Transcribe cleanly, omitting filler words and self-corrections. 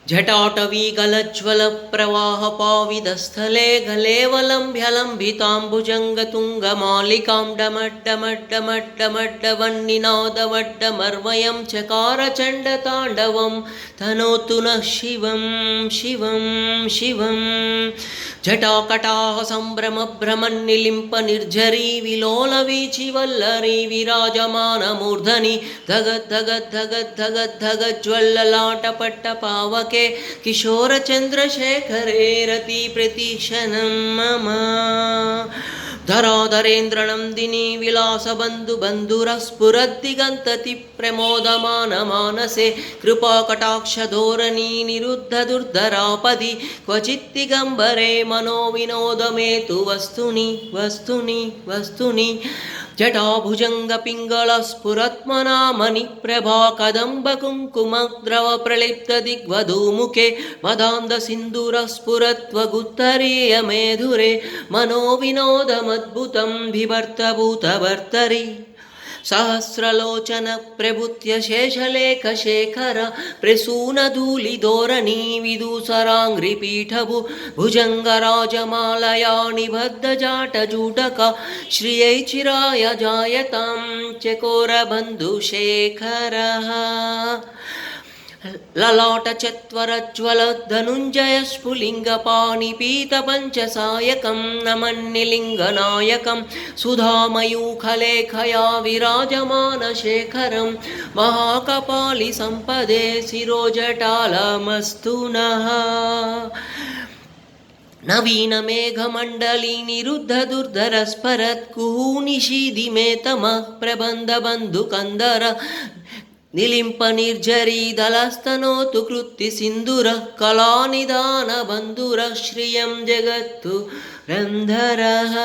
जटाटवीगलज्ज्वलप्रवाहपाविदस्थले गलेवलम्भ्यलम्बिताम्बुजङ्गतुङ्गमालिकां डमड्डमड्डमड्डमड्डवन्निनादवड्डमर्वयं चकारचण्डताण्डवं तनोतु नः शिवं शिवं शिवं जटाकटाः सम्भ्रमभ्रमन्निलिम्पनिर्झरी विलोलवीचिवल्लरी विराजमानमूर्धनि धगद्धगद्धगद्धगद्धगज्ज्वल्ललाटपट्टपावके किशोरचन्द्रशेखरे रतिप्रतीशनं मम धराधरेन्द्रनन्दिनी विलासबन्धुबन्धुरस्फुरद्दिगन्तति प्रमोदमानमानसे कृपाकटाक्षधोरणी निरुद्धदुर्धरापदि क्वचिद्दिगम्बरे मनोविनोदमेतु वस्तुनि वस्तुनि वस्तुनि जटाभुजङ्गपिङ्गलस्फुरत्मनामणिप्रभा कदम्बकुङ्कुमद्रवप्रलिप्तदिग्वधूमुखे मदान्धसिन्दूरस्फुरत्वगुत्तरीयमेधुरे मनोविनोदमद्भुतं बिभर्तभूतभर्तरि सहस्रलोचनप्रभृत्य शेषलेखशेखर प्रसूनधूलिधोरणी विदूसराङ्घ्रिपीठभु भुजङ्गराजमालया निबद्धजाटजूटक श्रियै चिराय जायतां चकोरबन्धुशेखरः ललाटचत्वरज्वलधनुञ्जयस्फुलिङ्गपाणिपीतपञ्चसायकं नमन्निलिङ्गनायकं सुधामयूखलेखया विराजमानशेखरं महाकपालिसम्पदे शिरोजटालमस्तु नः नवीनमेघमण्डली निरुद्धदुर्धरस्फरत्कुहूनिशीदिमेतमः प्रबन्धबन्धुकन्दर निलिम्पनिर्झरीदलस्तनोतु कृत्तिसिन्दूरः कलानिदानबन्धुरः श्रियं जगत्तु रन्धरः